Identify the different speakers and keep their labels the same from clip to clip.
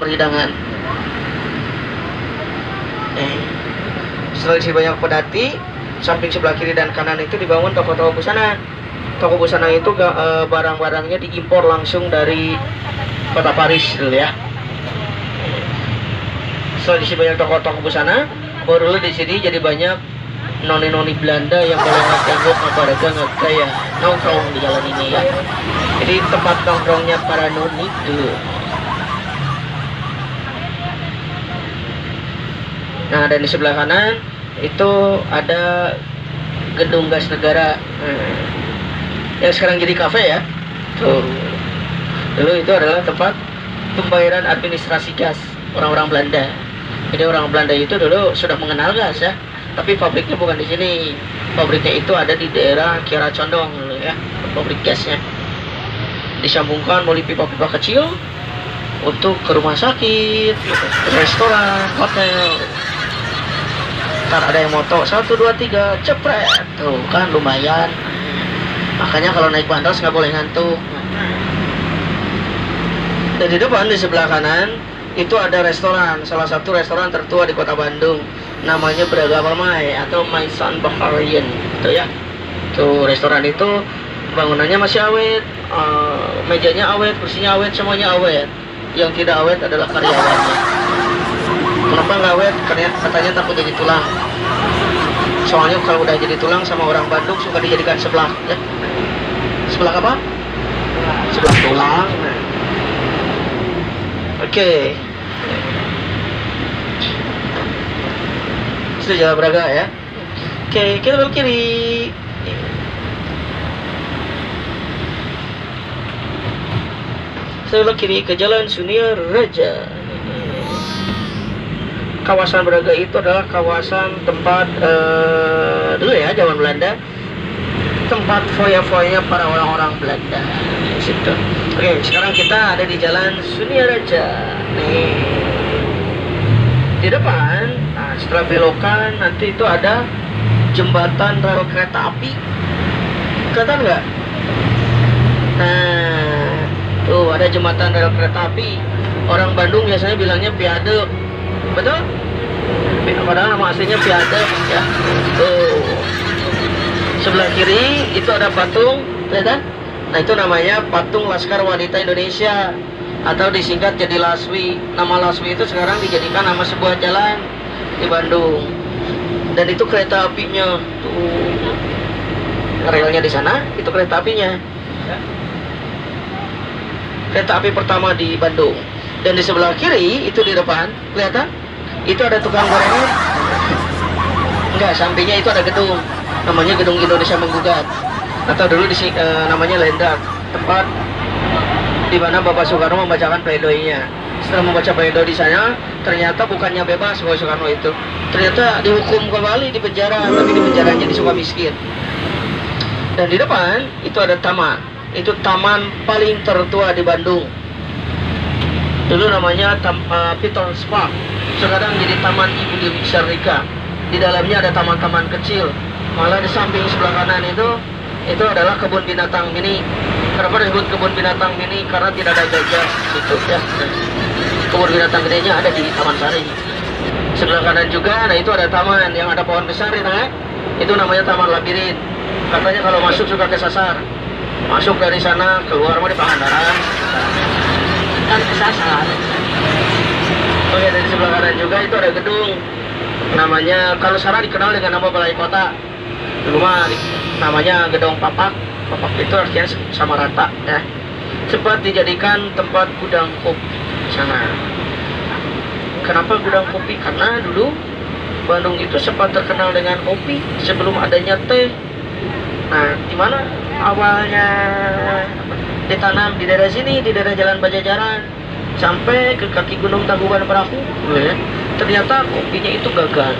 Speaker 1: perhidangan. Setelah isi banyak pedati, samping sebelah kiri dan kanan itu dibangun toko-toko busana. Toko busana itu barang-barangnya diimpor langsung dari kota Paris dulu ya. Setelah isi banyak toko-toko busana, baru di sini jadi banyak noni-noni Belanda yang boleh ngeganggu nggak kayak nongkrong di jalan ini ya. Jadi tempat nongkrongnya para noni dulu. Nah, dan di sebelah kanan itu ada gedung gas negara yang sekarang jadi kafe ya. Tuh. Dulu itu adalah tempat pembayaran administrasi gas orang-orang Belanda. Jadi orang Belanda itu dulu sudah mengenal gas ya. Tapi pabriknya bukan di sini. Pabriknya itu ada di daerah Kiara Condong dulu ya, pabrik gasnya. Disambungkan melalui pipa-pipa kecil untuk ke rumah sakit, restoran, hotel. Ntar ada yang moto 1, 2, 3 cepret, tuh kan lumayan. Makanya kalau naik bandros nggak boleh ngantuk. Dan di depan di sebelah kanan itu ada restoran, salah satu restoran tertua di kota Bandung, namanya Braga Permai atau Maisan Baharian, itu ya. Tuh restoran itu bangunannya masih awet, mejanya awet, kursinya awet, semuanya awet. Yang tidak awet adalah karyawannya. Kenapa nggak awet? Karena katanya takut jadi tulang. Soalnya kalau udah jadi tulang sama orang Bandung suka dijadikan sebelah ya. Sebelah apa? Sebelah tulang. Nah. Oke. Itu Jalan Braga ya. Oke, kita belok kiri. Belok kiri ke Jalan Sunia Raja. Kawasan Braga itu adalah kawasan tempat dulu ya zaman Belanda, tempat foya-foya para orang-orang Belanda situ. Oke, sekarang kita ada di Jalan Sunia Raja nih. Di depan, nah, setelah belokan nanti itu ada jembatan rel kereta api. Kelihatan nggak? Nah, tuh ada jembatan rel kereta api. Orang Bandung biasanya bilangnya piade. Betul? Padahal nama aslinya piade ya. Tuh. Sebelah kiri itu ada patung, kelihatan? Nah, itu namanya patung Laskar Wanita Indonesia atau disingkat jadi LASWI. Nama LASWI itu sekarang dijadikan nama sebuah jalan di Bandung. Dan itu kereta apinya tuh. Relnya di sana, itu kereta apinya. Kereta api pertama di Bandung. Dan di sebelah kiri itu di depan, kelihatan? Itu ada tukang gorengan. Enggak, sampingnya itu ada gedung. Namanya Gedung Indonesia Menggugat. Atau dulu namanya Lendak, tempat di mana Bapak Soekarno membacakan pledoi-nya. Setelah membaca pledoi di sana, ternyata bukannya bebas Bapak Soekarno itu. Ternyata dihukum kembali di penjara, tapi di penjaranya di Sukamiskin. Dan di depan itu ada taman. Itu taman paling tertua di Bandung. Dulu namanya Peter's Park. Sekarang jadi Taman Ibu Dewi Sarika. Di dalamnya ada taman-taman kecil. Malah di samping sebelah kanan itu adalah kebun binatang mini. Kenapa disebut kebun binatang mini? Karena tidak ada gajah gitu ya. Kebun binatang gedenya ada di Taman Sari. Sebelah kanan juga, nah itu ada taman yang ada pohon besar itu ya. Itu namanya Taman Labirin. Katanya kalau masuk suka kesasar. Masuk dari sana, keluar mau di Pangandaran. Kan kesasar. Oke, dari sebelah kanan juga itu ada gedung. Namanya, kalau sekarang dikenal dengan nama Balai Kota. Dulu mah namanya Gedung Papak. Papak itu artinya sama rata ya. Sempat dijadikan tempat gudang kopi sana. Kenapa gudang kopi? Karena dulu Bandung itu sempat terkenal dengan kopi sebelum adanya teh. Nah, di mana awalnya ditanam di daerah sini, di daerah Jalan Pajajaran sampai ke kaki Gunung Tangkuban Perahu, ya. Ternyata kopinya itu gagal.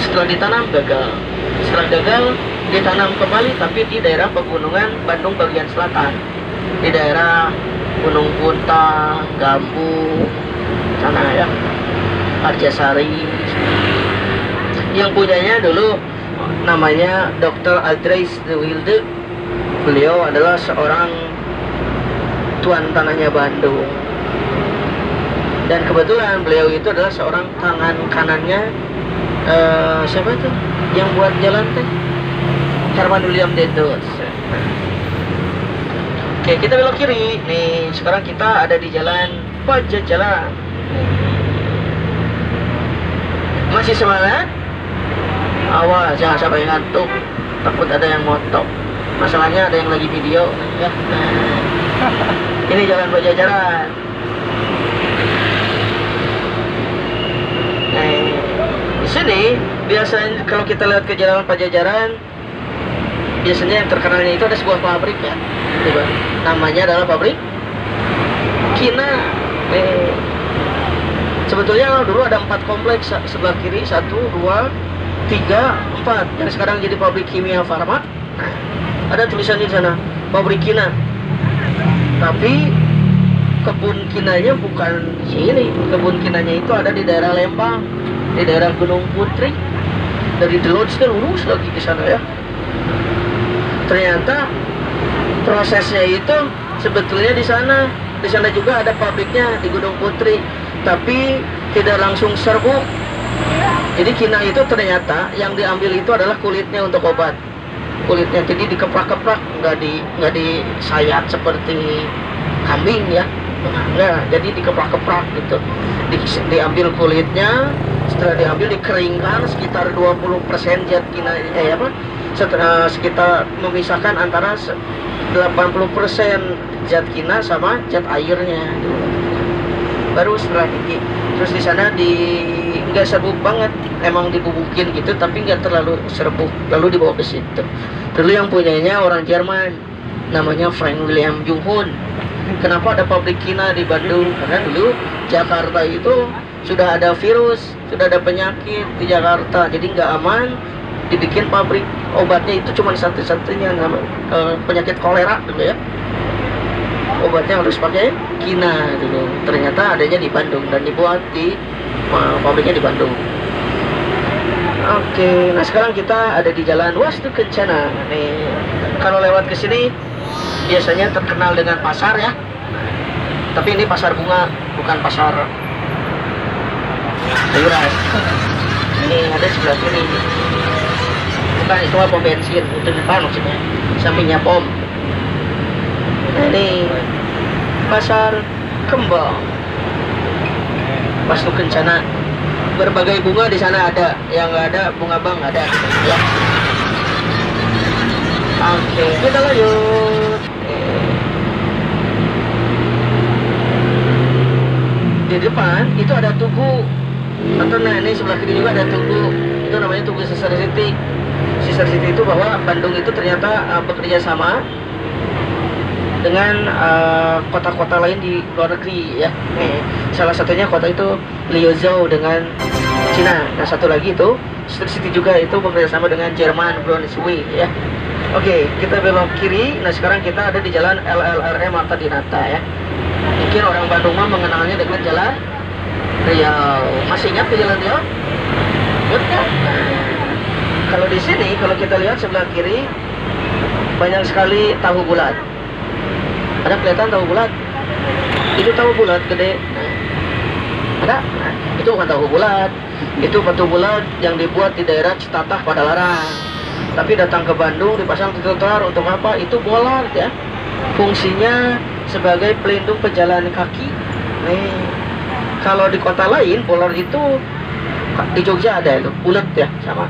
Speaker 1: Setelah ditanam gagal. Setelah gagal ditanam kembali tapi di daerah pegunungan Bandung bagian selatan. Di daerah Gunung Puntang, Gambu, sana ya. Arjasari. Yang punyanya dulu namanya Dr. Andries de Wilde. Beliau adalah seorang tuan tanahnya Bandung. Dan kebetulan beliau itu adalah seorang tangan kanannya siapa itu yang buat jalan teh? Herman William Dendos. Oke, kita belok kiri. Nih, sekarang kita ada di jalan Pajajaran. Masih semangat? Awas, jangan sampai ngantuk. Takut ada yang motok. Masalahnya ada yang lagi video. Ya. Ini jalan Pajajaran. Nah, di sini biasanya kalau kita lihat ke jalan Pajajaran, biasanya yang terkenalnya itu ada sebuah pabrik ya. Namanya adalah pabrik Kina. Sebetulnya dulu ada 4 kompleks sebelah kiri, 1, 2, 3, 4 yang sekarang jadi pabrik kimia farma. Nah, ada tulisannya di sana pabrik Kina. Tapi kebun kinanya bukan sini. Kebun kinanya itu ada di daerah Lembang, di daerah Gunung Putri. Dari Deloitte kan lurus lagi ke sana ya. Ternyata prosesnya itu sebetulnya di sana. Di sana juga ada pabriknya di Gunung Putri, tapi tidak langsung serbuk. Jadi Kina itu ternyata yang diambil itu adalah kulitnya untuk obat. Kulitnya jadi dikeprak-keprak, nggak disayat seperti kambing ya. Nah, jadi dikeprak-keprak gitu. Diambil kulitnya, setelah diambil dikeringkan sekitar 20% zat Kina sekitar memisahkan antara 80% zat Kina sama zat airnya. Baru setelah ini, terus di sana nggak serbuk banget, emang dibubukin gitu, tapi nggak terlalu serbuk. Lalu dibawa ke situ. Dulu yang punyanya orang Jerman, namanya Frank William Junghun. Kenapa ada pabrik Kina di Bandung? Karena dulu Jakarta itu sudah ada virus, sudah ada penyakit di Jakarta, jadi nggak aman. Dibikin pabrik obatnya itu cuma satu-satunya, penyakit kolera dulu ya. Obatnya harus pakai Kina dulu. Ternyata adanya di Bandung dan dibuat di pabriknya di Bandung. Oke, nah sekarang kita ada di Jalan Wastu Kencana. Nih, kalau lewat ke sini biasanya terkenal dengan pasar ya. Tapi ini pasar bunga, bukan pasar sayuran. Ini ada sebelah kiri. Bukan, itu pom bensin, itu depan maksudnya, sampingnya pom. Nah, ini pasar kembang Wastu Kencana. Berbagai bunga di sana ada, yang nggak ada bunga bang ada ya. Oke, kita lanjut. Di depan itu ada tugu, atau nah ini sebelah kiri juga ada tugu. Itu namanya Tugu Sister City. Sister City itu bahwa Bandung itu ternyata bekerja sama dengan kota-kota lain di luar negeri ya. Salah satunya kota itu Liuzhou dengan Cina. Nah, satu lagi itu Sister City juga itu bekerja sama dengan Jerman, Brunswick ya. Oke, kita belok kiri. Nah, sekarang kita ada di jalan LLRM Marta Dinata ya. Mungkin orang Bandung mah mengenalnya dengan jalan Riau. Masih ingat ke jalan Riau? Betul. Kalau di sini, kalau kita lihat sebelah kiri banyak sekali tahu bulat. Ada kelihatan tahu bulat? Itu tahu bulat gede. Ada? Nah, itu bukan tahu bulat. Itu batu bulat yang dibuat di daerah Citatah Padalarang. Tapi datang ke Bandung dipasang di trotoar untuk apa? Itu bollard ya. Fungsinya sebagai pelindung pejalan kaki. Nih, kalau di kota lain bollard itu di Jogja ada itu bulat ya sama.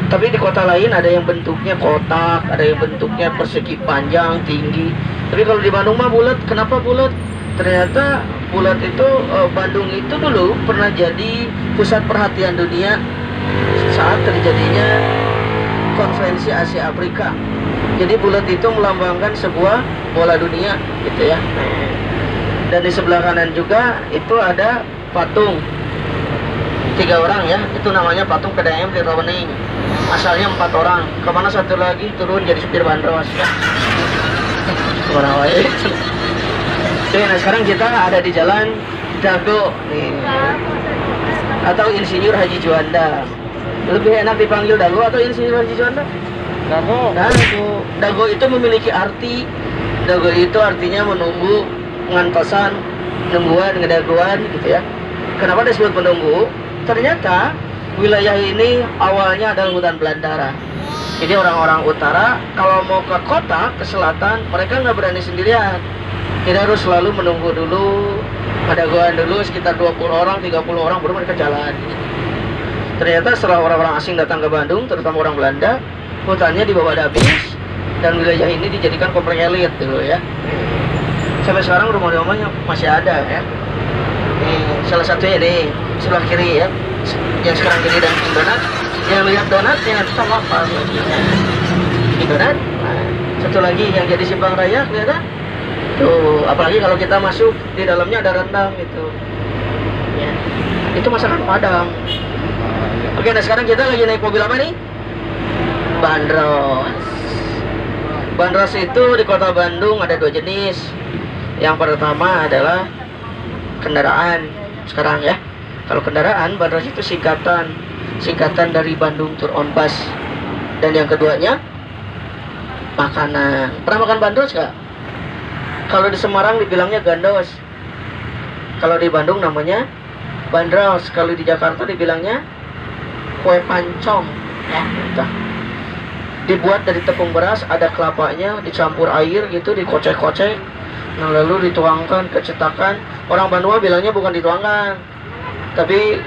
Speaker 1: Tapi di kota lain ada yang bentuknya kotak, ada yang bentuknya persegi panjang, tinggi. Tapi kalau di Bandung mah bulat. Kenapa bulat? Ternyata bulat itu, Bandung itu dulu pernah jadi pusat perhatian dunia saat terjadinya konferensi Asia Afrika. Jadi bulat itu melambangkan sebuah bola dunia gitu ya. Dan di sebelah kanan juga itu ada patung 3 orang ya, itu namanya patung PDM di Rawening. Asalnya 4 orang, kemana satu lagi turun jadi supir bandros ya. Kemana wae. Oke, nah sekarang kita ada di jalan Dago nih, atau Insinyur Haji Juanda. Lebih enak dipanggil Dago atau Insinyur Haji Juanda? Dago. Dago itu memiliki arti. Dago itu artinya menunggu ngantosan nungguan, ngedaguan gitu ya. Kenapa disebut penunggu? Ternyata wilayah ini awalnya adalah hutan belantara. Jadi orang-orang utara kalau mau ke kota, ke selatan, mereka nggak berani sendirian. Kita harus selalu menunggu dulu, ada goan dulu sekitar 20 orang, 30 orang baru mereka jalan. Ternyata setelah orang-orang asing datang ke Bandung, terutama orang Belanda, hutannya dibawa habis dan wilayah ini dijadikan komplek elit dulu ya. Sampai sekarang rumah-rumahnya masih ada ya. Salah satunya ini sebelah kiri ya, yang sekarang jadi Dunkin Donat. Yang lihat donatnya sama apa? Donat. Nah, satu lagi yang jadi Simpang Raya kelihatan. Tuh, apalagi kalau kita masuk di dalamnya ada rendang gitu. Ya. Itu masakan Padang. Oke, nah sekarang kita lagi naik mobil apa nih? Bandros. Bandros itu di kota Bandung ada 2 jenis. Yang pertama adalah kendaraan. Sekarang ya. Kalau kendaraan, Bandros itu singkatan dari Bandung Tour on Bus. Dan yang keduanya makanan. Pernah makan bandros gak? Kalau di Semarang dibilangnya gandos. Kalau di Bandung namanya bandros. Kalau di Jakarta dibilangnya kue pancong. Ya, gitu. Dibuat dari tepung beras, ada kelapanya, dicampur air gitu, dikocek-kocek. Nah, lalu dituangkan ke cetakan. Orang Bandung bilangnya bukan dituangkan, tapi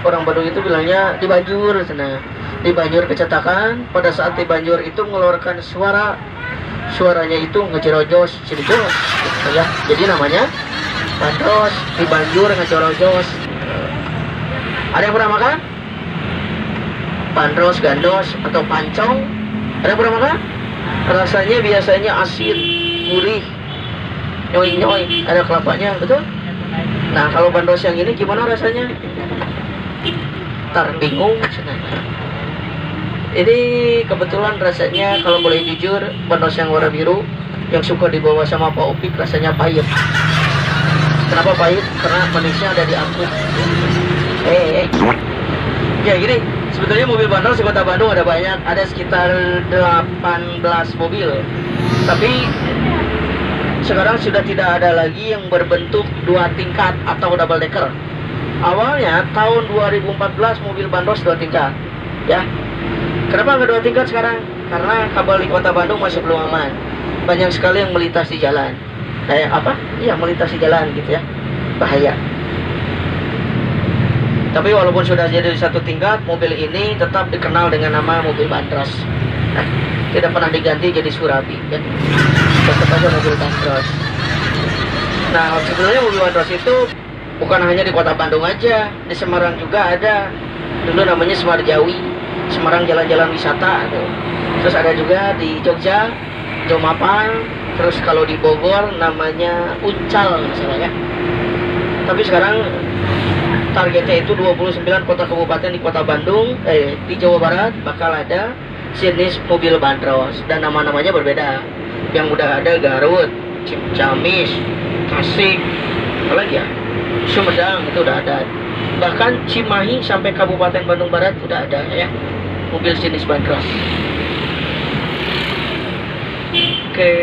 Speaker 1: orang Bandung itu bilangnya dibanjur. Nah, dibanjur ke cetakan. Pada saat dibanjur itu mengeluarkan suaranya itu ngejerojos, gitu ya. Jadi namanya bandros, dibanjur ngejerojos. Ada yang pernah makan? Bandros, gandos, atau pancong? Ada yang pernah makan? Rasanya biasanya asin, gurih, nyoy-nyoy, ada kelapanya, betul? Nah, kalau bandros yang ini gimana rasanya? Ntar bingung. Ini kebetulan rasanya kalau boleh jujur, bandros yang warna biru yang suka dibawa sama Pak Upik rasanya pahit. Kenapa pahit? Karena manisnya ada di angkut. Ya gini, sebetulnya mobil bandros di kota Bandung ada banyak, ada sekitar 18 mobil. Tapi sekarang sudah tidak ada lagi yang berbentuk 2 tingkat atau double decker. Awalnya tahun 2014 mobil bandros 2 tingkat, ya. Kenapa nggak 2 tingkat sekarang? Karena kabel di kota Bandung masih belum aman. Banyak sekali yang melintas di jalan. Kayak apa? Iya, melintas di jalan gitu ya. Bahaya. Tapi walaupun sudah jadi 1 tingkat, mobil ini tetap dikenal dengan nama mobil bandros. Nah, tidak pernah diganti jadi Surabi, ya. Tetap aja mobil bandros. Nah, sebenarnya mobil bandros itu bukan hanya di kota Bandung aja, di Semarang juga ada. Dulu namanya Semarjawi, Semarang jalan-jalan wisata tuh. Terus ada juga di Jogja, Jomapang. Terus kalau di Bogor namanya Uncal misalnya. Tapi sekarang targetnya itu 29 kota kabupaten di kota Bandung, di Jawa Barat bakal ada jenis mobil bandros dan nama-namanya berbeda. Yang udah ada Garut, Ciamis, Tasik, apa lagi ya? Sumedang itu udah ada. Bahkan Cimahi sampai Kabupaten Bandung Barat udah ada ya mobil jenis bandros. Oke.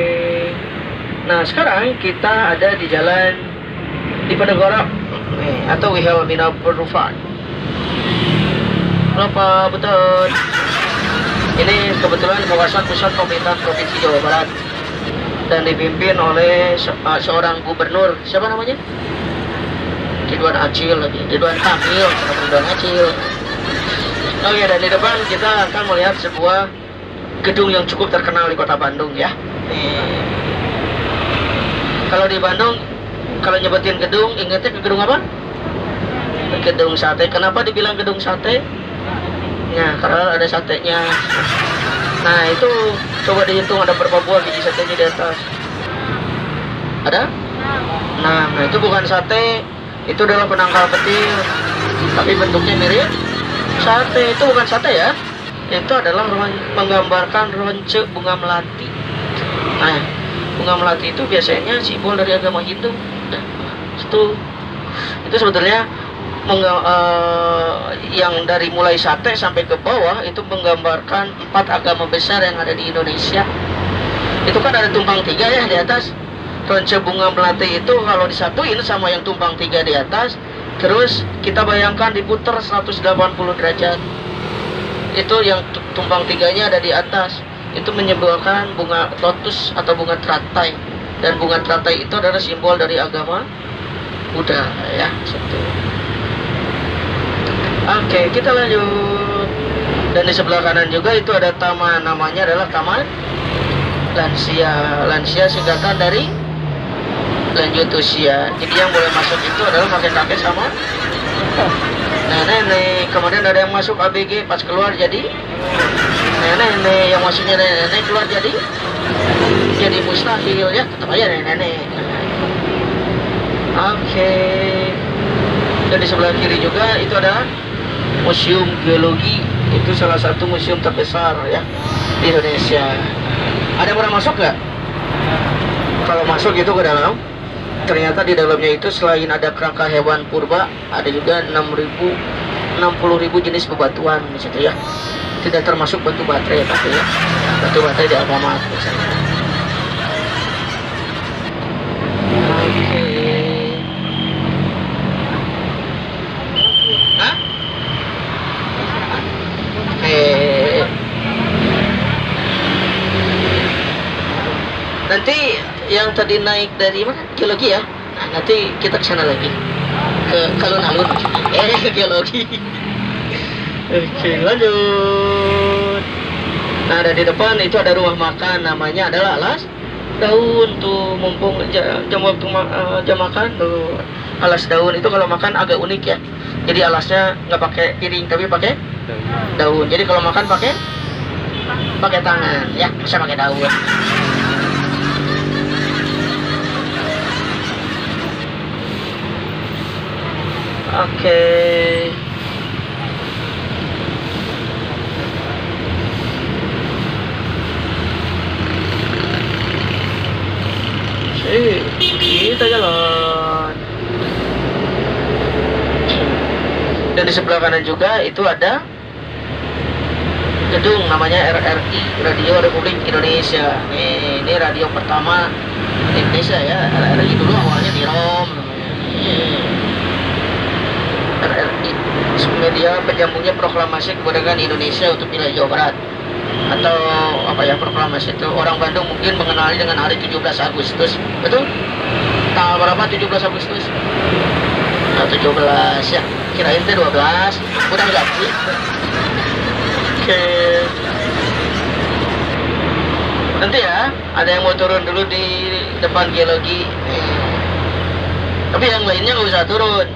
Speaker 1: Nah, sekarang kita ada di jalan Diponegoro atau Wihel Bina Perufan. Apa betul? Ini kebetulan kawasan pusat pemerintahan Provinsi Jawa Barat dan dipimpin oleh seorang gubernur. Siapa namanya? Ridwan Acil lagi. Ridwan Kamil, Ridwan Acil. Oke, dan di depan kita akan melihat sebuah gedung yang cukup terkenal di kota Bandung ya. Kalau di Bandung, kalau nyebutin gedung, ingatnya ke gedung apa? Gedung sate. Kenapa dibilang gedung sate? Nah, karena ada satenya. Nah, itu coba dihitung ada berapa buah biji satenya di atas. Ada? Nah, itu bukan sate. Itu adalah penangkal petir. Tapi bentuknya mirip sate. Itu bukan sate ya. Itu adalah menggambarkan ronce bunga melati. Nah, bunga melati itu biasanya simbol dari agama Hindu. Nah, itu sebetulnya yang dari mulai sate sampai ke bawah itu menggambarkan 4 agama besar yang ada di Indonesia. Itu kan ada tumpang 3 ya di atas. Ronce bunga melati itu kalau disatuin sama yang tumpang tiga di atas, terus kita bayangkan diputar 180 derajat. Itu yang tumpang tiganya ada di atas. Itu menyimbolkan bunga lotus atau bunga teratai. Dan bunga teratai itu adalah simbol dari agama Buddha ya. Oke, kita lanjut. Dan di sebelah kanan juga itu ada taman, namanya adalah Taman Lansia. Lansia singkatan dari lanjut usia. Jadi yang boleh masuk itu adalah kakek-kakek sama nenek. Kemudian ada yang masuk ABG pas keluar jadi nenek. Yang masuknya nenek keluar jadi mustahil ya, tetap aja nenek. Oke. Dan di sebelah kiri juga itu ada Museum Geologi. Itu salah satu museum terbesar ya di Indonesia. Ada yang pernah masuk nggak? Kalau masuk itu ke dalam, ternyata di dalamnya itu selain ada kerangka hewan purba, ada juga 60.000 jenis bebatuan di situ ya. Tidak termasuk batu baterai tapi ya. Batu baterai di Alfamart misalnya. Oke. Hah? Oke. Nanti yang tadi naik dari mana? Geologi ya? Nah, nanti kita ke sana lagi. Ke alun-alun. Geologi. Oke, lanjut. Nah, ada di depan itu ada rumah makan, namanya adalah Alas Daun tuh. Mumpung jam waktu jam makan tuh. Alas daun itu kalau makan agak unik ya. Jadi alasnya nggak pakai piring tapi pakai daun. Jadi kalau makan pakai tangan ya, bisa pakai daun. Oke. Kita jalan. Dan di sebelah kanan juga itu ada gedung namanya RRI, Radio Republik Indonesia. Ini radio pertama di Indonesia ya. RRI dulu awalnya di Rom namanya. RRI, media penyambungnya proklamasi kemerdekaan Indonesia untuk wilayah Jawa Barat. Atau apa ya, proklamasi itu orang Bandung mungkin mengenali dengan hari 17 Agustus. Betul? Tanggal berapa 17 Agustus? Nah, 17 ya. Kirain itu 12. Udah ganti. Oke. Nanti ya, ada yang mau turun dulu di depan geologi. Tapi yang lainnya nggak usah turun.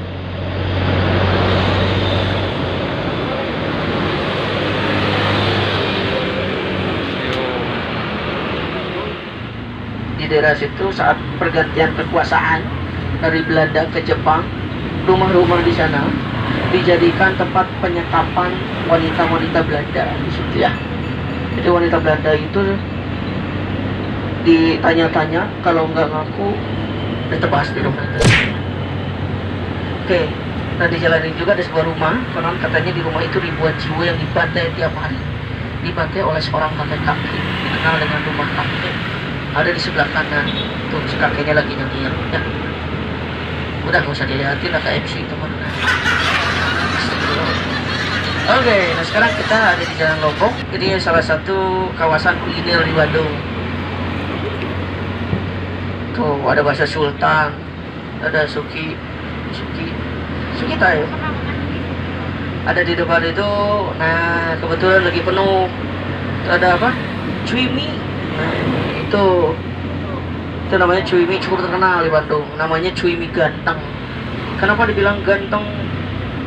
Speaker 1: Di daerah situ saat pergantian kekuasaan dari Belanda ke Jepang, rumah-rumah di sana dijadikan tempat penyekapan wanita-wanita Belanda di situ ya. Jadi wanita Belanda itu ditanya-tanya, kalau nggak ngaku ditebas di rumah itu. Oke, nah di jalan ini juga ada sebuah rumah, konon katanya di rumah itu ribuan jiwa yang dibantai tiap hari, dibantai oleh seorang kakek-kakek dikenal dengan rumah kakek. Ada di sebelah kanan tuh, si kakeknya lagi nyengir ya. Udah gak usah dilihatin lah ke MC teman. Oke, nah sekarang kita ada di Jalan Lombok. Ini salah satu kawasan kuliner di Bandung. Tuh ada bakso Sultan, ada Suki tayo. Ada di depan itu. Nah kebetulan lagi penuh. Tuh ada apa? Cuimi. Nah, itu namanya cuimi, cukup terkenal di Bandung. Namanya cuimi ganteng. Kenapa dibilang ganteng?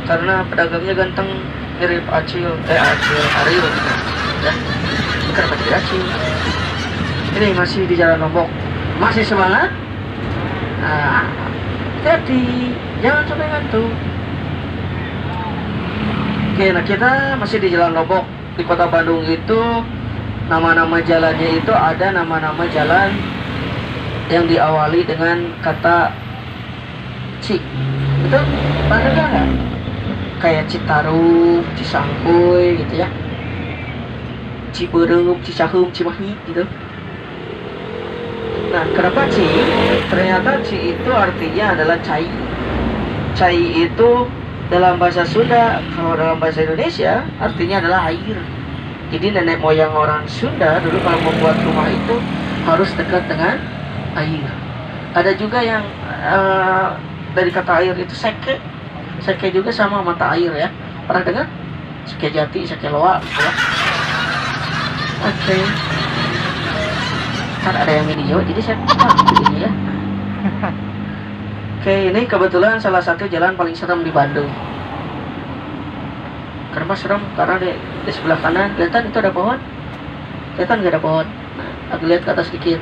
Speaker 1: Karena pedagangnya ganteng, mirip Ariel gitu. Ya, kenapa jadi Acil? Ini masih di Jalan Lombok. Masih semangat? Nah, hati, jangan sampai ngantuk. Oke, nah kita masih di Jalan Lombok. Di kota Bandung itu nama-nama jalannya itu ada nama-nama jalan yang diawali dengan kata Ci. Itu pernah nggak? Kayak Citarum, Cisangkuy gitu ya. Ciberem, Cicaheum, Cimahi gitu. Nah, kenapa Ci? Ternyata Ci itu artinya adalah cai. Cai itu dalam bahasa Sunda, kalau dalam bahasa Indonesia artinya adalah air. Jadi nenek moyang orang Sunda dulu kalau membuat rumah itu harus dekat dengan air. Ada juga yang dari kata air itu seke. Seke juga sama mata air ya. Pernah dengar? Seke jati, seke loa gitu ya. Oke. Kan ada yang video, jadi saya ini ya. Oke, ini kebetulan salah satu jalan paling serem di Bandung. Kenapa serem? Karena di sebelah kanan kelihatan itu ada pohon. Kelihatan nggak ada pohon? Nah, aku lihat ke atas sedikit.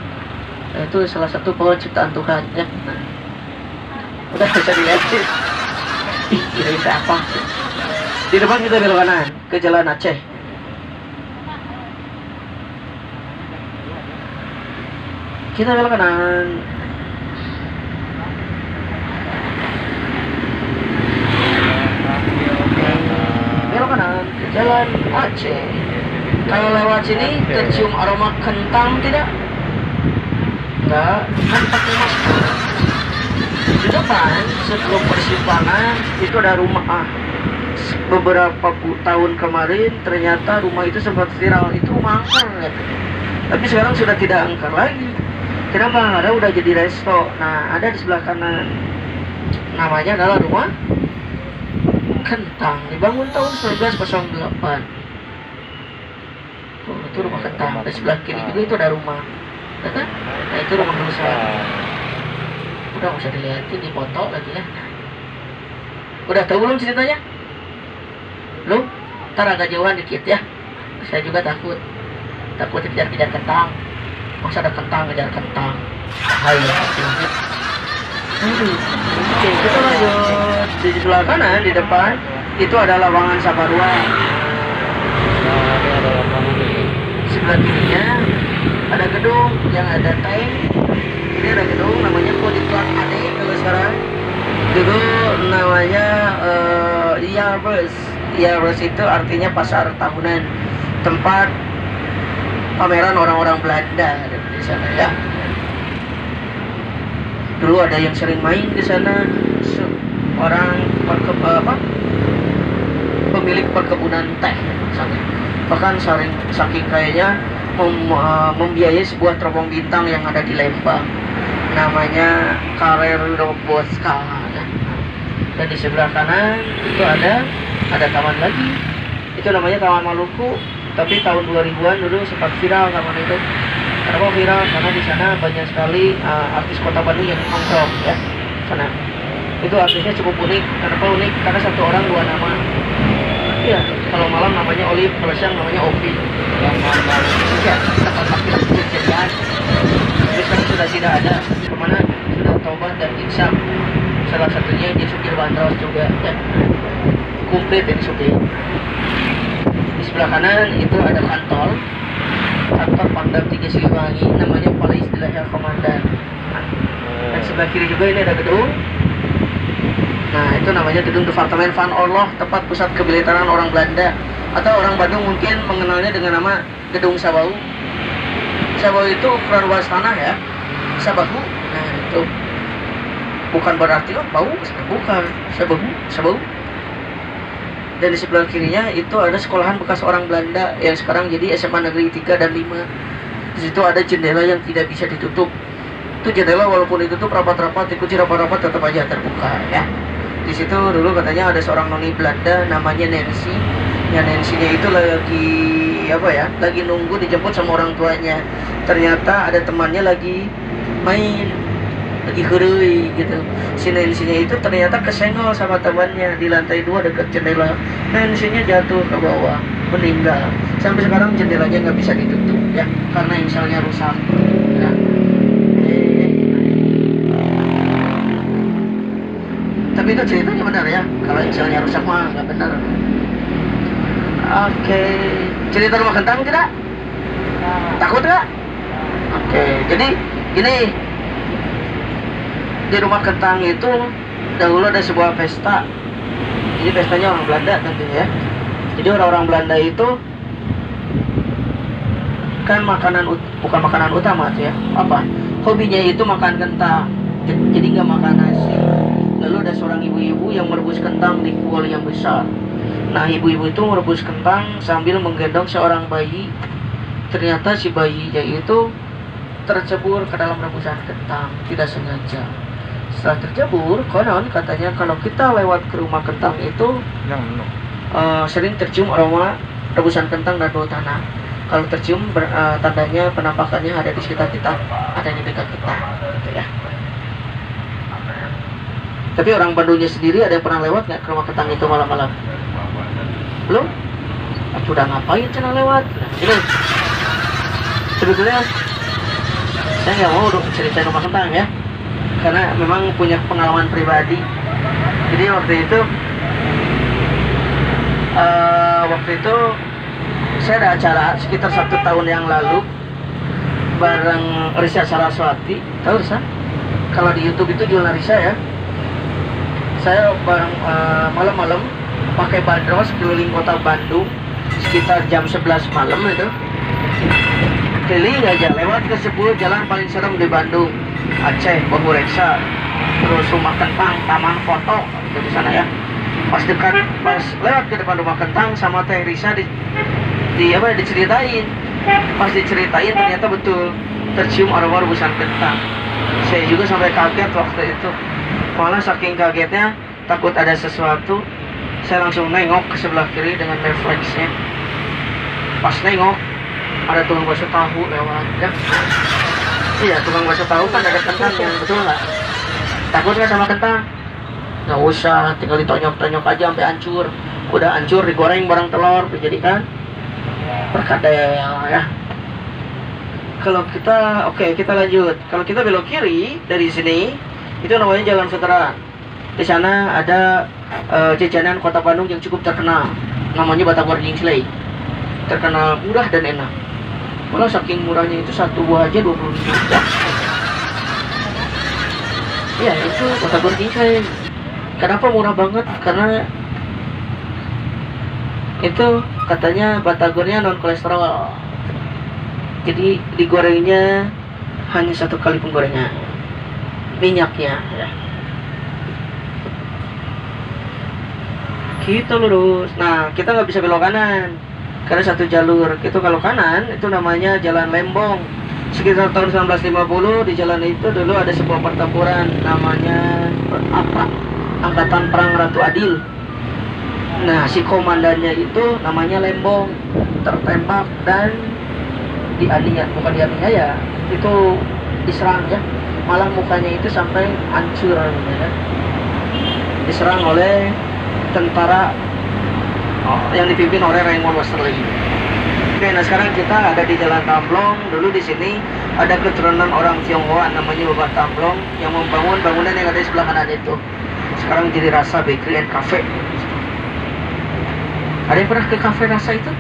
Speaker 1: Nah, itu salah satu pohon ciptaan Tuhan ya. Nah, udah bisa dilihat sih. Ih, ini apa? Di depan kita belok kanan ke Jalan Aceh. Kita belok kanan. Belok kanan ke Jalan Aceh. Kalau lewat sini tercium aroma kentang tidak? Enggak, kan pakai masker. Di depan sebelum persimpangan itu ada rumah. Beberapa tahun kemarin ternyata rumah itu sempat viral, itu rumah angker gitu. Tapi sekarang sudah tidak angker lagi. Kenapa? Ada udah jadi resto. Nah, ada di sebelah kanan. Namanya adalah rumah kentang. Dibangun tahun 1908. Tuh, itu rumah kentang. Di sebelah kiri juga itu ada rumah. Kan? Nah, itu rumah dosa. Udah nggak usah dilihatin, dipoto lagi ya. Udah tahu belum ceritanya? Lu, ntar agak jauhan dikit ya. Saya juga takut dikejar-kejar kentang. Masa ada kentang ngejar kentang? Bahaya. Oke, kita lanjut. Di sebelah kanan, di depan itu ada lapangan Saparua. Sebelah kirinya ada gedung yang ada tank. Ini ada gedung namanya Poliklan Ade kalau sekarang. Dulu namanya Yarbus itu artinya pasar tahunan, tempat pameran orang-orang Belanda di sana ya. Dulu ada yang sering main di sana, orang pemilik perkebunan teh sana. Bahkan saking kayaknya membiayai sebuah teropong bintang yang ada di Lembang, namanya Karer Roboska. Dan di sebelah kanan itu ada taman lagi, itu namanya Taman Maluku. Tapi tahun 2000-an dulu sempat viral taman itu. Kenapa viral? Karena di sana banyak sekali artis kota Bandung yang nongkrong ya. Sana itu artisnya cukup unik. Kenapa unik? Karena satu orang dua nama. Iya, kalau malam namanya Olive, kalau siang namanya Opi. Yang malam ya, tempat laki-laki kejadian. Tapi sekarang sudah tidak ada. Kemana sudah tobat dan insaf. Salah satunya di supir bandros juga ya. Komplit yang supir. Di sebelah kanan itu ada kantor Pangdam 3 Siliwangi, namanya Balai Istilah El Komandan. Dan sebelah kiri juga ini ada gedung. Nah, itu namanya gedung Departemen Van Orloh, tempat pusat kemiliteran orang Belanda. Atau orang Bandung mungkin mengenalnya dengan nama Gedung Sabau. Sabau itu ukuran luas tanah ya. Sabahu. Nah, itu bukan berarti bau, bukan. Sabau. Dan di sebelah kirinya itu ada sekolahan bekas orang Belanda yang sekarang jadi SMA Negeri 3 dan 5. Di situ ada jendela yang tidak bisa ditutup. Itu jendela walaupun ditutup rapat-rapat, dikunci rapat-rapat tetap aja terbuka ya. Di situ dulu katanya ada seorang noni Belanda namanya Nancy. Ya, Nancy-nya itu lagi nunggu dijemput sama orang tuanya. Ternyata ada temannya lagi main, lagi hurui gitu. Si Nancy-nya itu ternyata kesenggol sama temannya di lantai 2 dekat jendela. Nancy-nya jatuh ke bawah, meninggal. Sampai sekarang jendelanya nggak bisa ditutup ya, karena inselnya rusak ya. Tapi itu ceritanya benar ya, kalau inselnya rusak mah nggak benar. Oke, cerita rumah kentang tidak? Takut nggak? Oke, jadi ini di rumah kentang itu dahulu ada sebuah pesta. Jadi pestanya orang Belanda tentunya ya. Jadi orang-orang Belanda itu kan bukan makanan utama tuh ya. Apa? hobinya itu makan kentang, jadi nggak makan nasi. Lalu ada seorang ibu-ibu yang merebus kentang di kuali yang besar. Nah, ibu-ibu itu merebus kentang sambil menggendong seorang bayi. Ternyata si bayinya itu tercebur ke dalam rebusan kentang, tidak sengaja. Setelah tercebur, konon katanya kalau kita lewat ke rumah kentang itu sering tercium aroma rebusan kentang dan bau tanah. Kalau tercium tandanya penampakannya ada di sekitar kita, ada di dekat kita, gitu ya. Tapi orang Bandungnya sendiri ada yang pernah lewat nggak ke rumah kentang itu malam-malam? Belum? Aku udah ngapain cina lewat? Nah, ini sebetulnya saya nggak mau cerita rumah kentang ya, karena memang punya pengalaman pribadi. Jadi waktu itu saya ada acara sekitar 1 tahun yang lalu bareng Risa Saraswati. Tahu Risa? Kalau di YouTube itu jualan Risa ya. Saya bareng malam-malam pakai bandros keliling kota Bandung sekitar jam 11 malam itu. Keliling aja lewat ke sebuah jalan paling serem di Bandung, Aceh, Bambu Reksa, terus rumah kentang, taman foto itu di sana ya. Pas lewat ke depan rumah kentang sama Teh Risa diceritain. Pas diceritain ternyata betul tercium aroma rebusan kentang. Saya juga sampai kaget waktu itu. Malah saking kagetnya takut ada sesuatu, saya langsung nengok ke sebelah kiri dengan refleksnya. Pas nengok ada tukang bakso tahu lewat ya. Iya, tukang bakso tahu kan ada kentangnya, betul nggak? Takut nggak sama kentang? Nggak usah, tinggal ditonyok-tonyok aja sampai hancur. Udah hancur digoreng bareng telur, dijadikan perkedel ya. Kalau kita, kita lanjut. Kalau kita belok kiri dari sini, itu namanya Jalan Veteran. Di sana ada jajanan kota Bandung yang cukup terkenal, namanya Batagor Jingsley. Terkenal murah dan enak. Malah saking murahnya itu satu buah aja 20.000. Iya, itu Batagor Jingsley. Kenapa murah banget? Karena itu katanya batagornya non kolesterol. Jadi digorengnya hanya 1 kali penggorengan minyaknya ya. Kita lurus. Nah, kita nggak bisa belok kanan karena 1 jalur. Itu kalau kanan itu namanya Jalan Lembong. Sekitar tahun 1950 di jalan itu dulu ada sebuah pertempuran namanya Angkatan Perang Ratu Adil. Nah, si komandannya itu namanya Lembong, tertembak dan bukan dianiaya, itu diserang ya. Malah mukanya itu sampai hancur ya. Diserang oleh tentara yang dipimpin oleh Raymond Westerling. Oke, nah sekarang kita ada di Jalan Tamblong. Dulu di sini ada keturunan orang Tionghoa namanya Bapak Tamblong yang membangun bangunan yang ada di sebelah kanan itu. Sekarang jadi Rasa Bakery and Cafe. Ada yang pernah ke cafe Rasa itu?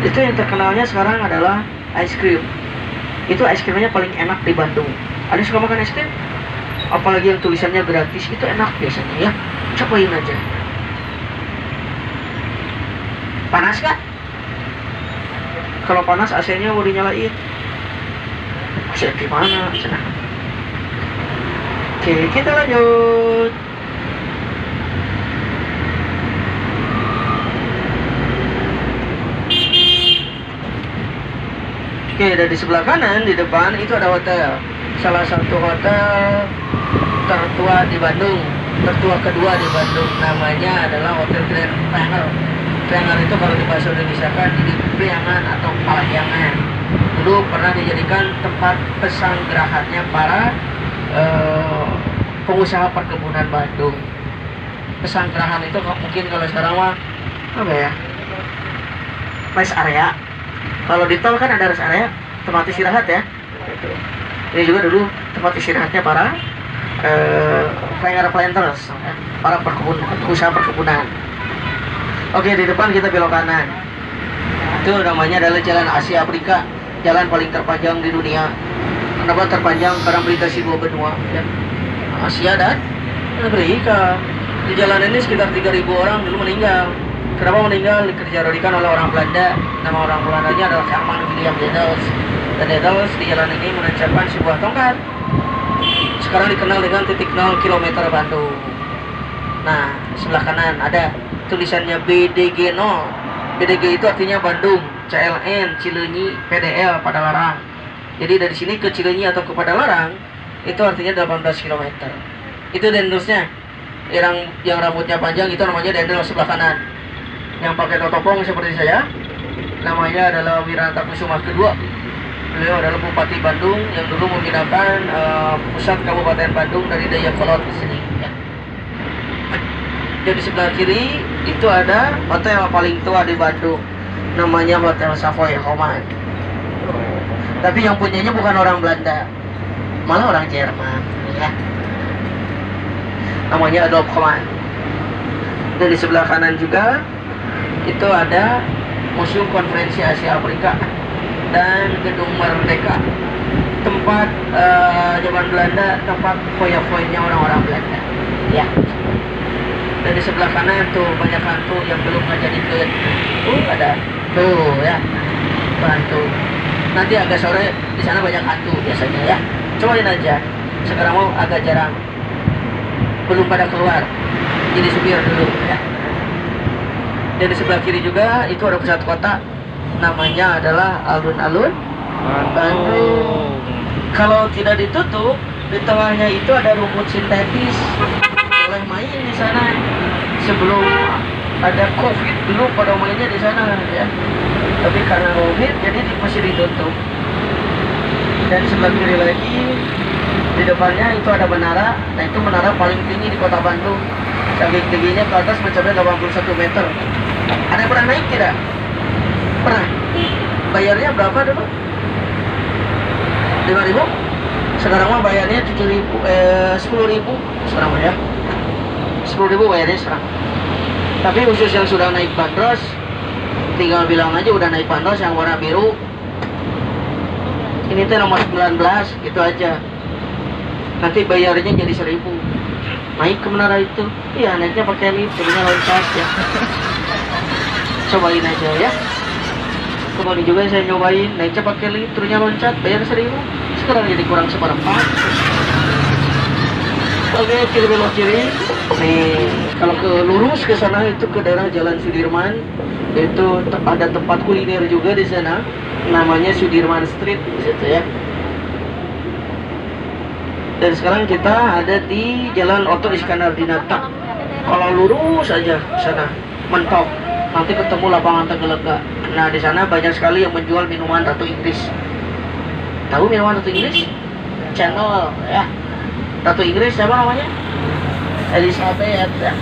Speaker 1: Itu yang terkenalnya sekarang adalah ice cream. Itu ice creamnya paling enak di Bandung. Ada yang suka makan ice cream? Apalagi yang tulisannya gratis, itu enak biasanya ya. Cobain aja. Panas gak? Kalau panas AC-nya mau dinyalain. AC di mana? Oke, kita lanjut. Oke, dari sebelah kanan di depan itu ada hotel. Salah satu hotel tertua di Bandung, tertua kedua di Bandung. Namanya adalah Hotel Grand Pranger. Pranger itu kalau di bahasa Indonesia kan jadi priangan atau palahyangan. Dulu pernah dijadikan tempat pesanggerahannya para pengusaha perkebunan Bandung. Pesanggerahan itu mungkin kalau sekarang mah apa ya? Rest area. Kalau di tol kan ada rest area, tempat istirahat ya. Ini juga dulu tempat istirahatnya para planters, para pengusaha perkebunan. Oke, di depan kita belok kanan. Itu namanya adalah Jalan Asia Afrika, jalan paling terpanjang di dunia. Kenapa terpanjang? Karena melintasi 2 benua, ya. Asia dan Afrika. Di jalan ini sekitar 3.000 orang dulu meninggal. Kenapa meninggal? Dikejarodikan oleh orang Belanda. Nama orang Belandanya adalah Herman William Dendels. Dan Dendels di jalan ini menancapkan sebuah tongkat. Sekarang dikenal dengan titik 0 km Bandung. Nah, sebelah kanan ada tulisannya BDG 0. BDG itu artinya Bandung, CLN, Cileunyi, PDL, Padalarang. Jadi dari sini ke Cileunyi atau ke Padalarang itu artinya 18 km. Itu Dendelsnya. Yang rambutnya panjang itu namanya Dendels sebelah kanan. Yang pakai totopong seperti saya namanya adalah Wiranta Kusuma kedua. Beliau adalah Bupati Bandung yang dulu memindahkan pusat Kabupaten Bandung dari Dayakolot ke sini. Ya. Jadi sebelah kiri itu ada hotel paling tua di Bandung, namanya Hotel Savoy Homan. Tapi yang punyanya bukan orang Belanda, malah orang Jerman. Ya. Namanya Adolf Homan. Dan di sebelah kanan juga itu ada Museum Konferensi Asia Afrika dan Gedung Merdeka, tempat zaman Belanda, tempat foya-foyanya orang-orang Belanda. Ya. Dan di sebelah kanan tuh banyak hantu yang belum ngajadikeun. Ada tuh ya, hantu. Nanti agak sore di sana banyak hantu biasanya ya. Cobain aja. Sekarang mau agak jarang. Belum pada keluar. Jadi supir dulu ya. Dan di sebelah kiri juga itu ada pusat kota, namanya adalah alun-alun Bandung. Kalau tidak ditutup, di tengahnya itu ada rumput sintetis. Boleh main di sana. Sebelum ada COVID dulu pada mainnya di sana ya. Tapi karena COVID jadi masih ditutup. Dan sebelah kiri lagi di depannya itu ada menara. Nah itu menara paling tinggi di kota Bandung. Saking tingginya ke atas mencapai 81 meter. Ada yang pernah naik tidak? Pernah? Bayarnya berapa dulu? 5.000? Sekarang mah bayarnya 10.000 sekarang mah ya. 10.000 bayarnya sekarang. Tapi khusus yang sudah naik bandros, tinggal bilang aja udah naik bandros yang warna biru. Ini tuh nomor 19, gitu aja. Nanti bayarnya jadi 1.000. Naik ke menara itu, iya naiknya pakai lift, jadinya loncat ya. Cobain aja ya. Kemarin juga saya nyobain, naiknya pakai lift, turunnya loncat, bayar 1.000. Sekarang jadi kurang seperempat. Oke, kiri belok kiri. Nih, kalau ke lurus ke sana itu ke daerah Jalan Sudirman, itu ada tempat kuliner juga di sana, namanya Sudirman Street di situ ya. Dan sekarang kita ada di Jalan Oto Iskandar Dinata. Kalau lurus aja sana, mentok, nanti ketemu lapangan Tegalega. Nah di sana banyak sekali yang menjual minuman Ratu Inggris. Tahu minuman Ratu Inggris? Channel ya. Ratu Inggris siapa namanya? Elizabeth ya.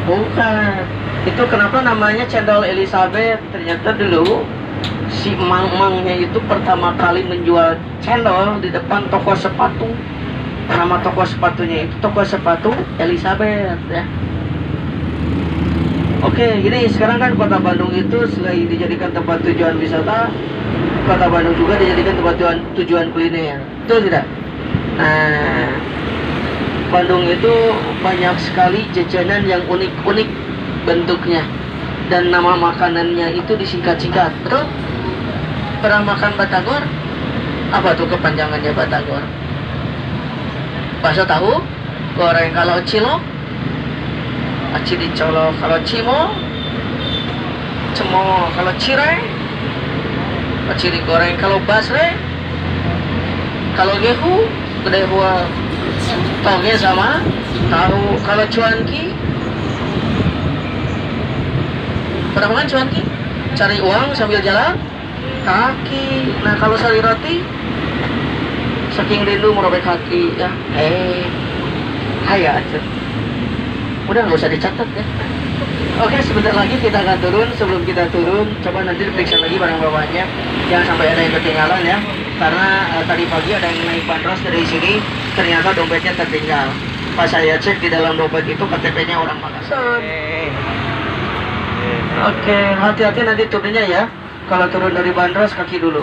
Speaker 1: Bukan. Itu kenapa namanya Cendol Elizabeth? Ternyata dulu si mang-mangnya itu pertama kali menjual cendol di depan toko sepatu. Nama toko sepatunya itu toko sepatu Elizabeth ya. Oke, jadi sekarang kan kota Bandung itu selain dijadikan tempat tujuan wisata, kota Bandung juga dijadikan tempat tujuan kuliner. Betul tidak? Nah, Bandung itu banyak sekali jajanan yang unik-unik bentuknya dan nama makanannya itu disingkat-singkat. Betul? Pernah makan batagor? Apa tuh kepanjangannya batagor? Bakso tahu, goreng kalau cilok, aci dicolok kalau cimo, cemo kalau cireng, aci digoreng kalau basre, kalau gehu, gede buah toge sama tahu kalau cuanki. Pernah makan cuanki? Cari uang sambil jalan kaki. Nah kalau sari roti, saking rindu merobek kaki ya. Haya aja. Udah nggak usah dicatat ya. Oke, sebentar lagi kita akan turun. Sebelum kita turun, coba nanti diperiksa lagi barang bawahnya. Jangan sampai ada yang ketinggalan ya. Karena tadi pagi ada yang naik bandros dari sini, ternyata dompetnya tertinggal. Pas saya cek di dalam dompet itu KTP-nya orang Makassar. Oke, hati-hati nanti turunnya ya. Kalau turun dari bandros kaki dulu.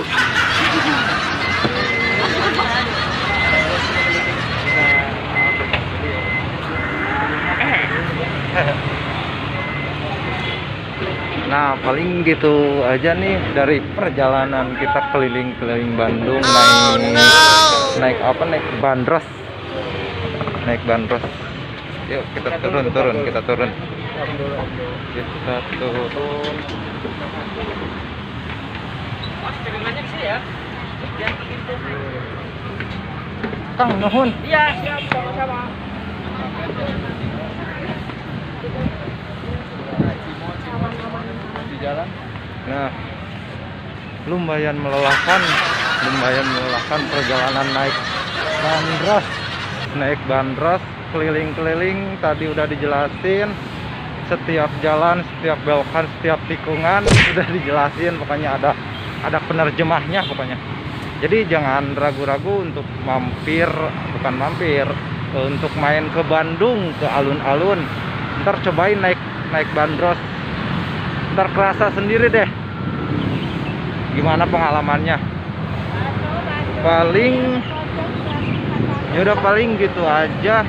Speaker 2: Nah, paling gitu aja nih dari perjalanan kita keliling-keliling Bandung, naik apa, naik bandros. Yuk kita turun. Kita turun. Kang, nuhun.
Speaker 1: Iya, siap, sama-sama.
Speaker 2: Di jalan. Nah, lumayan melelahkan perjalanan naik bandros keliling-keliling. Tadi udah dijelasin setiap jalan, setiap belokan, setiap tikungan udah dijelasin, pokoknya ada penerjemahnya pokoknya. Jadi jangan ragu-ragu untuk untuk main ke Bandung, ke alun-alun. Ntar cobain naik bandros, ntar kerasa sendiri deh gimana pengalamannya. Paling gitu aja.